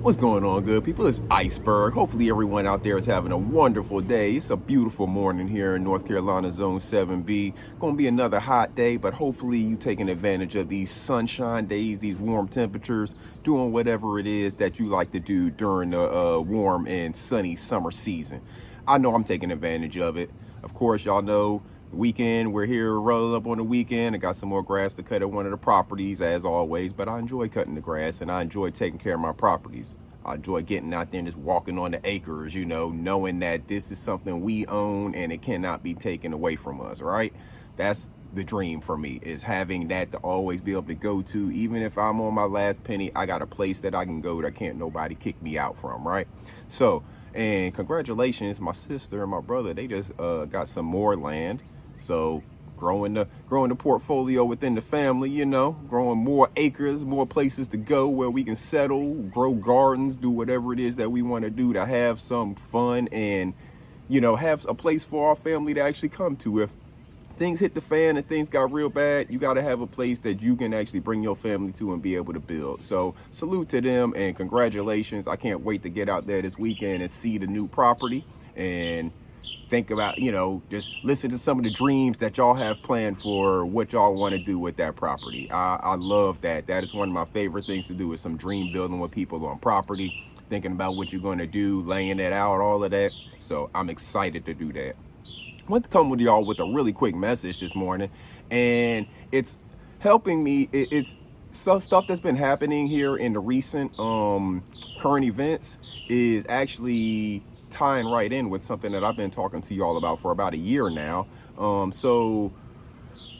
What's going on, good people? It's Iceberg. Hopefully everyone out there is having a wonderful day. It's a beautiful morning here in North Carolina, Zone 7B. Gonna be another hot day, but hopefully you taking advantage of these sunshine days, these warm temperatures, doing whatever it is that you like to do during the warm and sunny summer season. I know I'm taking advantage of it. Of course, y'all know weekend, we're here rolling up on the weekend. I got some more grass to cut at one of the properties as always, but I enjoy cutting the grass and I enjoy taking care of my properties. I enjoy getting out there and just walking on the acres, you know, knowing that this is something we own and it cannot be taken away from us, right? That's the dream for me, is having that to always be able to go to. Even if I'm on my last penny, I got a place that I can go that can't nobody kick me out from, right? So, and congratulations, my sister and my brother, they just got some more land. So growing the portfolio within the family, you know, growing more acres, more places to go where we can settle, grow gardens, do whatever it is that we want to do to have some fun and, you know, have a place for our family to actually come to. If things hit the fan and things got real bad, you got to have a place that you can actually bring your family to and be able to build. So salute to them and congratulations. I can't wait to get out there this weekend and see the new property and think about, you know, just listen to some of the dreams that y'all have planned for what y'all want to do with that property. I love that. That is one of my favorite things to do, is some dream building with people on property, thinking about what you're going to do, laying it out, all of that. So I'm excited to do that. I want to come with y'all with a really quick message this morning, and it's helping me. It's some stuff that's been happening here in the recent current events is actually tying right in with something that I've been talking to y'all about for about a year now. So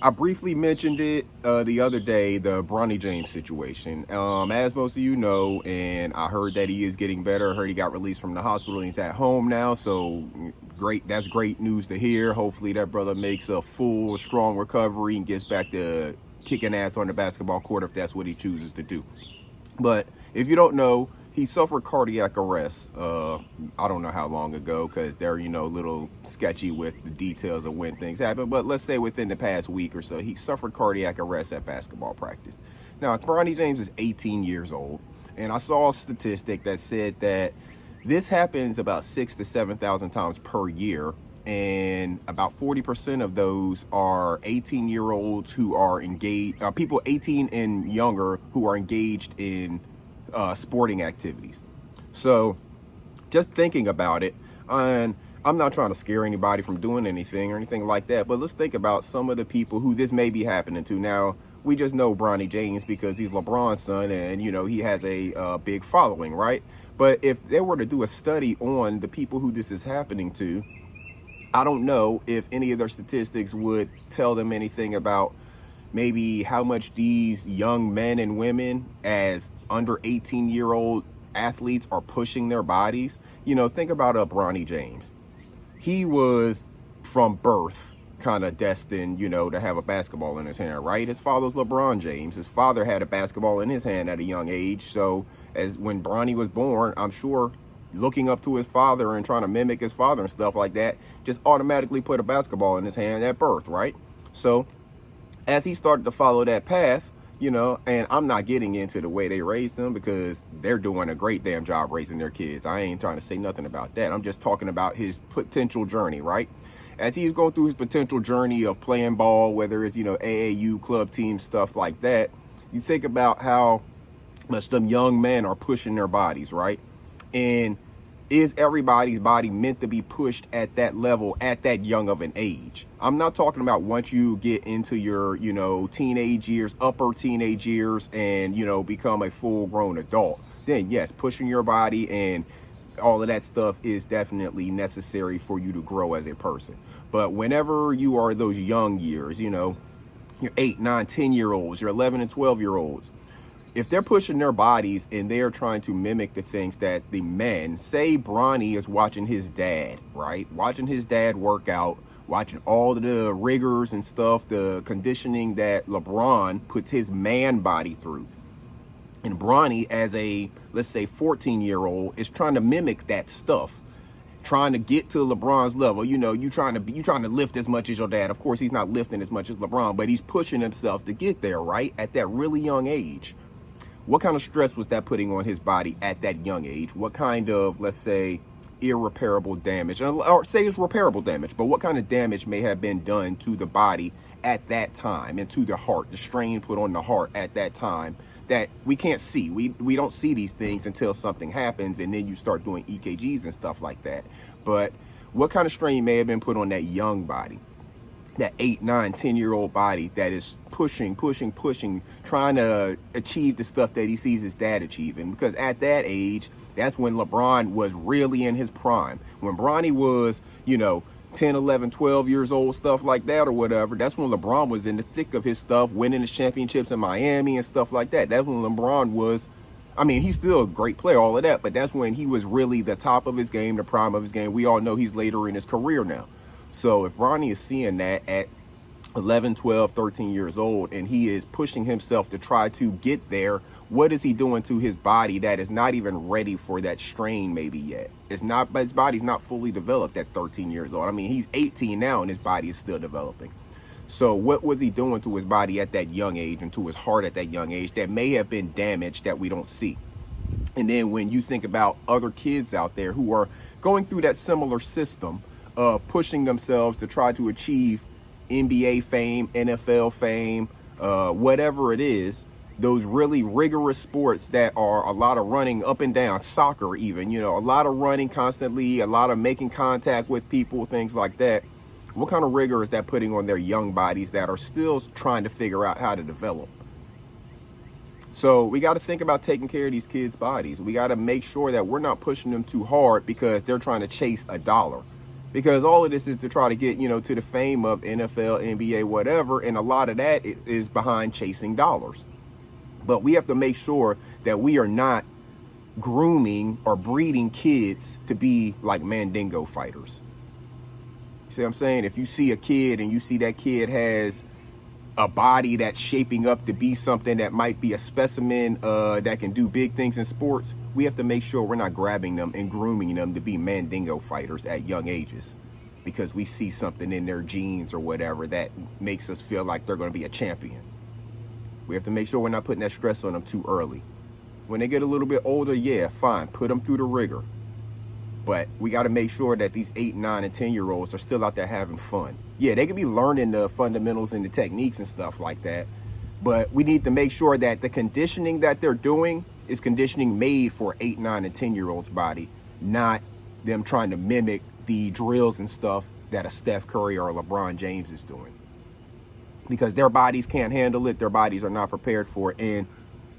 I briefly mentioned it the other day, the Bronny James situation. As most of you know, and I heard that he is getting better. I heard he got released from the hospital and he's at home now. So great. That's great news to hear. Hopefully that brother makes a full, strong recovery and gets back to kicking ass on the basketball court if that's what he chooses to do. But if you don't know, he suffered cardiac arrest. I don't know how long ago, because they're, you know, a little sketchy with the details of when things happen. But let's say within the past week or so, he suffered cardiac arrest at basketball practice. Now, Bronny James is 18 years old. And I saw a statistic that said that this happens about 6,000 to 7,000 times per year. And about 40% of those are 18-year-olds who are engaged, people 18 and younger who are engaged in sporting activities. So just thinking about it, and I'm not trying to scare anybody from doing anything or anything like that, but let's think about some of the people who this may be happening to. Now, we just know Bronny James because he's LeBron's son and, you know, he has a big following, right? But if they were to do a study on the people who this is happening to, I don't know if any of their statistics would tell them anything about maybe how much these young men and women as under 18-year-old athletes are pushing their bodies. You know, think about Bronny James. He was from birth kind of destined, you know, to have a basketball in his hand, right? His father's LeBron James. His father had a basketball in his hand at a young age. So as when Bronny was born, I'm sure looking up to his father and trying to mimic his father and stuff like that, just automatically put a basketball in his hand at birth, right? So as he started to follow that path, you know, and I'm not getting into the way they raised him because they're doing a great damn job raising their kids. I ain't trying to say nothing about that. I'm just talking about his potential journey, right? As he's going through his potential journey of playing ball, whether it's, you know, AAU, club team, stuff like that, you think about how much them young men are pushing their bodies, right? And is everybody's body meant to be pushed at that level at that young of an age? I'm not talking about once you get into your, you know, teenage years, upper teenage years, and, you know, become a full-grown adult. Then, yes, pushing your body and all of that stuff is definitely necessary for you to grow as a person. But whenever you are those young years, you know, your 8, 9, 10-year-olds, your 11 and 12-year-olds, if they're pushing their bodies and they're trying to mimic the things that the men, say Bronny is watching his dad, right? Watching his dad work out, watching all the rigors and stuff, the conditioning that LeBron puts his man body through. And Bronny, as a, let's say, 14-year-old, is trying to mimic that stuff, trying to get to LeBron's level. You know, you trying to lift as much as your dad. Of course, he's not lifting as much as LeBron, but he's pushing himself to get there, right? At that really young age. What kind of stress was that putting on his body at that young age? What kind of, let's say, irreparable damage, or say it's repairable damage, but what kind of damage may have been done to the body at that time and to the heart, the strain put on the heart at that time that we can't see. We don't see these things until something happens, and then you start doing EKGs and stuff like that. But what kind of strain may have been put on that young body, that 8, 9, 10-year-old body that is pushing, trying to achieve the stuff that he sees his dad achieving? Because at that age, that's when LeBron was really in his prime. When Bronny was, 10, 11, 12 years old, stuff like that or whatever, that's when LeBron was in the thick of his stuff, winning his championships in Miami and stuff like that. That's when LeBron was, he's still a great player, all of that, but that's when he was really the top of his game, the prime of his game. We all know he's later in his career now. So if Bronny is seeing that at 11, 12, 13 years old, and he is pushing himself to try to get there, what is he doing to his body that is not even ready for that strain maybe yet? His body's not fully developed at 13 years old. He's 18 now and his body is still developing. So what was he doing to his body at that young age and to his heart at that young age that may have been damaged that we don't see? And then when you think about other kids out there who are going through that similar system of pushing themselves to try to achieve NBA fame, NFL fame, whatever it is, those really rigorous sports that are a lot of running up and down, soccer even, a lot of running constantly, a lot of making contact with people, things like that. What kind of rigor is that putting on their young bodies that are still trying to figure out how to develop? So we got to think about taking care of these kids' bodies. We got to make sure that we're not pushing them too hard because they're trying to chase a dollar. Because all of this is to try to get, to the fame of NFL, NBA, whatever. And a lot of that is behind chasing dollars. But we have to make sure that we are not grooming or breeding kids to be like Mandingo fighters. You see what I'm saying? If you see a kid and you see that kid has a body that's shaping up to be something that might be a specimen that can do big things in sports, we have to make sure we're not grabbing them and grooming them to be Mandingo fighters at young ages because we see something in their genes or whatever that makes us feel like they're going to be a champion. We have to make sure we're not putting that stress on them too early. When they get a little bit older, yeah, fine, put them through the rigor. But we got to make sure that these 8, 9, and 10-year-olds are still out there having fun. Yeah, they could be learning the fundamentals and the techniques and stuff like that. But we need to make sure that the conditioning that they're doing is conditioning made for 8, 9, and 10-year-olds body, not them trying to mimic the drills and stuff that a Steph Curry or a LeBron James is doing. Because their bodies can't handle it. Their bodies are not prepared for it. And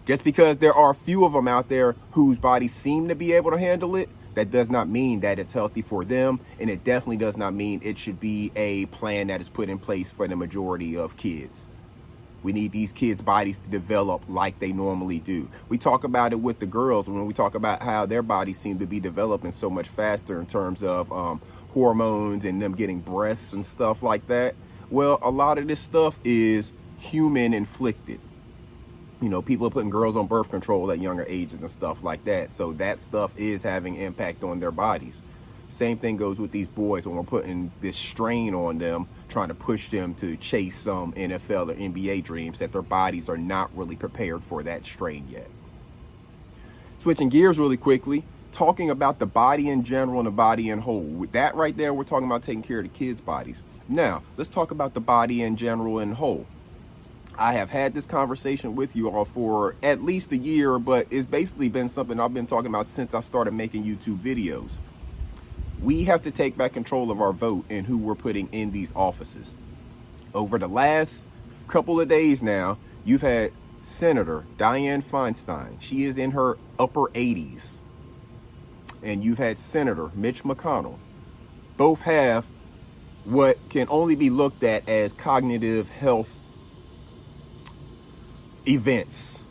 just because there are a few of them out there whose bodies seem to be able to handle it, that does not mean that it's healthy for them. And it definitely does not mean it should be a plan that is put in place for the majority of kids. We need these kids' bodies to develop like they normally do. We talk about it with the girls when we talk about how their bodies seem to be developing so much faster in terms of hormones and them getting breasts and stuff like that. Well, a lot of this stuff is human inflicted. People are putting girls on birth control at younger ages and stuff like that. So that stuff is having impact on their bodies. Same thing goes with these boys when we're putting this strain on them, trying to push them to chase some NFL or NBA dreams that their bodies are not really prepared for that strain yet. Switching gears really quickly, talking about the body in general and the body in whole. With that right there, we're talking about taking care of the kids' bodies. Now, let's talk about the body in general and whole. I have had this conversation with you all for at least a year, but it's basically been something I've been talking about since I started making YouTube videos. We have to take back control of our vote and who we're putting in these offices. Over the last couple of days now, you've had Senator Dianne Feinstein. She is in her upper 80s. And you've had Senator Mitch McConnell. Both have what can only be looked at as cognitive health events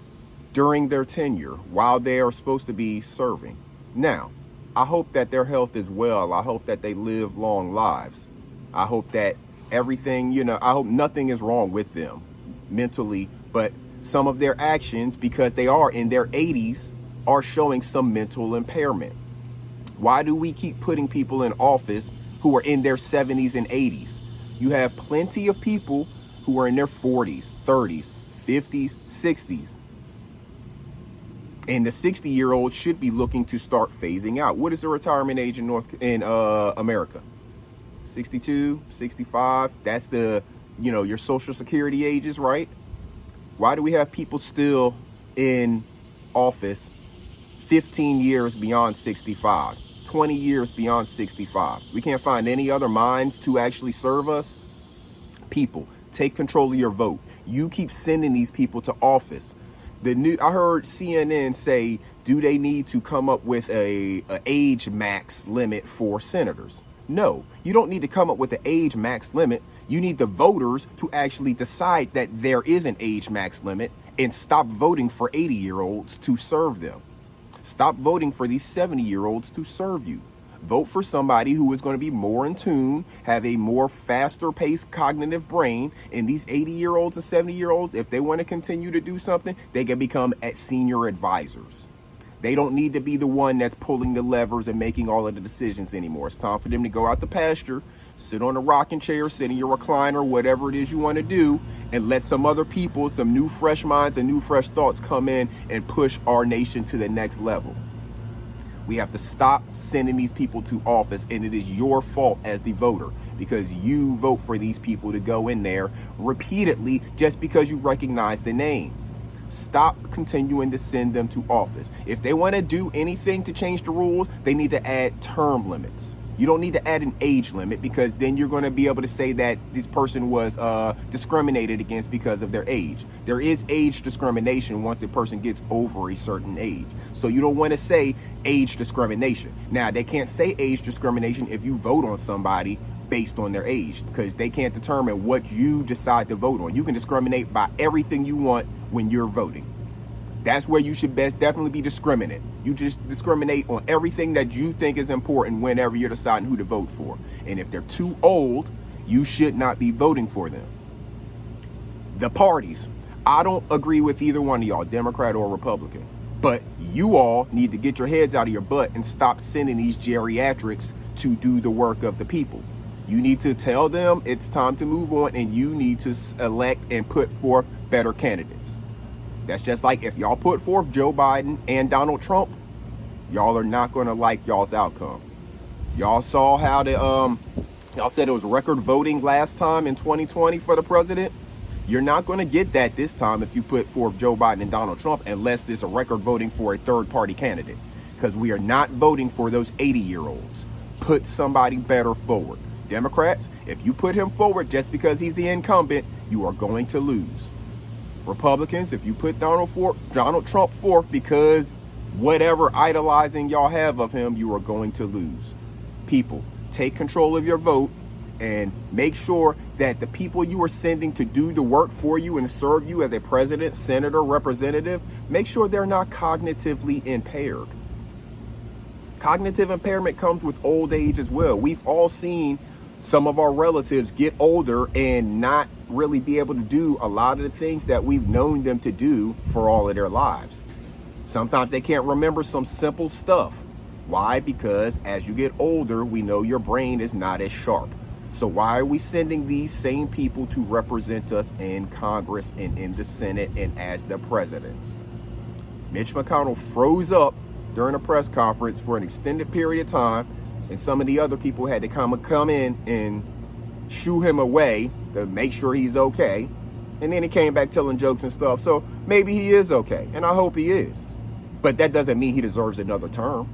during their tenure while they are supposed to be serving. Now, I hope that their health is well. I hope that they live long lives. I hope that everything, I hope nothing is wrong with them mentally, but some of their actions, because they are in their 80s, are showing some mental impairment. Why do we keep putting people in office who are in their 70s and 80s? You have plenty of people who are in their 40s, 30s, 50s, 60s. And the 60-year-olds should be looking to start phasing out. What is the retirement age in America? 62, 65. That's the, your Social Security ages, right? Why do we have people still in office 15 years beyond 65, 20 years beyond 65? We can't find any other minds to actually serve us. People, take control of your vote. You keep sending these people to office. I heard CNN say, do they need to come up with a age max limit for senators? No, you don't need to come up with an age max limit. You need the voters to actually decide that there is an age max limit and stop voting for 80-year-olds to serve them. Stop voting for these 70-year-olds to serve you. Vote for somebody who is going to be more in tune, have a more faster paced cognitive brain. And these 80-year-olds and 70-year-olds, if they want to continue to do something, they can become senior advisors. They don't need to be the one that's pulling the levers and making all of the decisions anymore. It's time for them to go out the pasture, sit on a rocking chair, sit in your recliner, whatever it is you want to do, and let some other people, some new fresh minds and new fresh thoughts come in and push our nation to the next level. We have to stop sending these people to office, and it is your fault as the voter because you vote for these people to go in there repeatedly just because you recognize the name. Stop continuing to send them to office. If they want to do anything to change the rules, they need to add term limits. You don't need to add an age limit because then you're going to be able to say that this person was discriminated against because of their age. There is age discrimination once a person gets over a certain age. So you don't want to say age discrimination. Now, they can't say age discrimination if you vote on somebody based on their age because they can't determine what you decide to vote on. You can discriminate by everything you want when you're voting. That's where you should definitely be discriminate. You just discriminate on everything that you think is important whenever you're deciding who to vote for. And if they're too old, you should not be voting for them. The parties, I don't agree with either one of y'all, Democrat or Republican. But you all need to get your heads out of your butt and stop sending these geriatrics to do the work of the people. You need to tell them it's time to move on, and you need to elect and put forth better candidates. That's just like if y'all put forth Joe Biden and Donald Trump, y'all are not going to like y'all's outcome. Y'all saw how y'all said it was record voting last time in 2020 for the president. You're not going to get that this time if you put forth Joe Biden and Donald Trump unless there's a record voting for a third party candidate, because we are not voting for those 80-year-olds. Put somebody better forward. Democrats, if you put him forward just because he's the incumbent, you are going to lose. Republicans, if you put Donald Trump forth because whatever idolizing y'all have of him, you are going to lose. People, take control of your vote and make sure that the people you are sending to do the work for you and serve you as a president, senator, representative, make sure they're not cognitively impaired. Cognitive impairment comes with old age as well. We've all seen some of our relatives get older and not really be able to do a lot of the things that we've known them to do for all of their lives. Sometimes they can't remember some simple stuff. Why? Because as you get older, we know your brain is not as sharp. So why are we sending these same people to represent us in Congress and in the Senate and as the president? Mitch McConnell froze up during a press conference for an extended period of time, and some of the other people had to come in and shoo him away to make sure he's okay. And then he came back telling jokes and stuff. So maybe he is okay, and I hope he is. But that doesn't mean he deserves another term.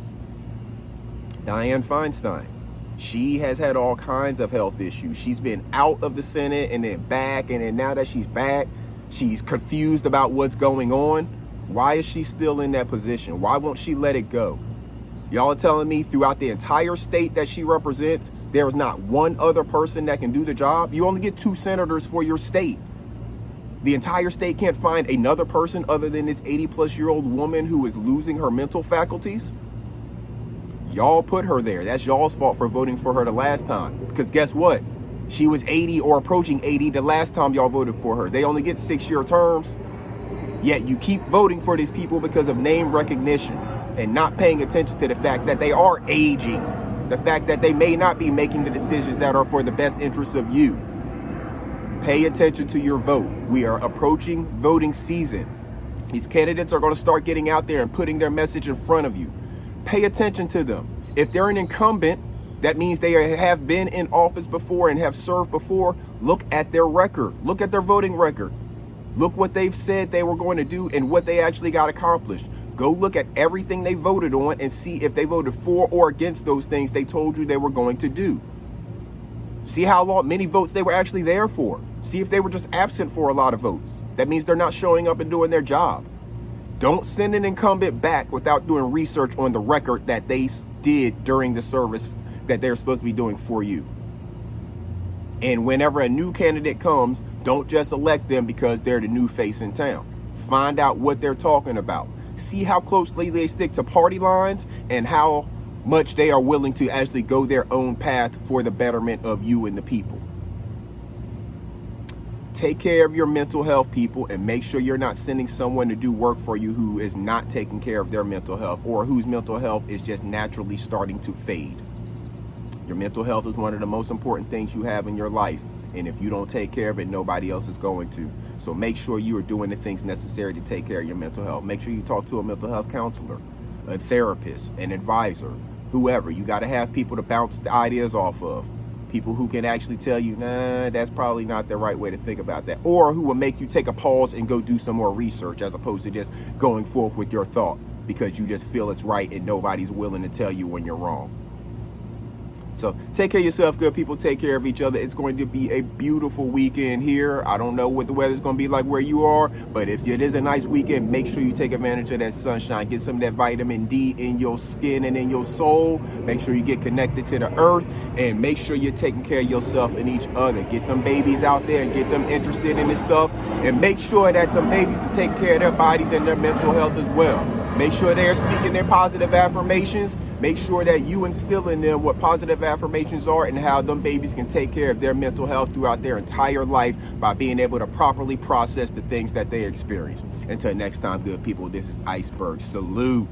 Dianne Feinstein, she has had all kinds of health issues. She's been out of the Senate and then back, and then now that she's back, she's confused about what's going on. Why is she still in that position? Why won't she let it go? Y'all are telling me throughout the entire state that she represents, there is not one other person that can do the job? You only get 2 senators for your state. The entire state can't find another person other than this 80-plus-year-old woman who is losing her mental faculties? Y'all put her there. That's y'all's fault for voting for her the last time. Because guess what? She was 80 or approaching 80 the last time y'all voted for her. They only get 6-year terms. Yet you keep voting for these people because of name recognition and not paying attention to the fact that they are aging. The fact that they may not be making the decisions that are for the best interests of you. Pay attention to your vote. We are approaching voting season. These candidates are going to start getting out there and putting their message in front of you. Pay attention to them. If they're an incumbent, that means they have been in office before and have served before. Look at their record. Look at their voting record. Look what they've said they were going to do and what they actually got accomplished. Go look at everything they voted on and see if they voted for or against those things they told you they were going to do. See how many votes they were actually there for. See if they were just absent for a lot of votes. That means they're not showing up and doing their job. Don't send an incumbent back without doing research on the record that they did during the service that they're supposed to be doing for you. And whenever a new candidate comes, don't just elect them because they're the new face in town. Find out what they're talking about. See how closely they stick to party lines and how much they are willing to actually go their own path for the betterment of you and the people. Take care of your mental health, people, and make sure you're not sending someone to do work for you who is not taking care of their mental health or whose mental health is just naturally starting to fade. Your mental health is one of the most important things you have in your life. And if you don't take care of it, nobody else is going to. So make sure you are doing the things necessary to take care of your mental health. Make sure you talk to a mental health counselor, a therapist, an advisor, whoever. You got to have people to bounce the ideas off of. People who can actually tell you, nah, that's probably not the right way to think about that. Or who will make you take a pause and go do some more research as opposed to just going forth with your thought because you just feel it's right and nobody's willing to tell you when you're wrong. So take care of yourself, good people. Take care of each other. It's going to be a beautiful weekend here. I don't know what the weather's going to be like where you are, but if it is a nice weekend, make sure you take advantage of that sunshine. Get some of that vitamin D in your skin and in your soul. Make sure you get connected to the earth and make sure you're taking care of yourself and each other. Get them babies out there and get them interested in this stuff and make sure that the babies to take care of their bodies and their mental health as well. Make sure they're speaking their positive affirmations. Make sure that you instill in them what positive affirmations are and how them babies can take care of their mental health throughout their entire life by being able to properly process the things that they experience. Until next time, good people, this is Iceberg. Salute.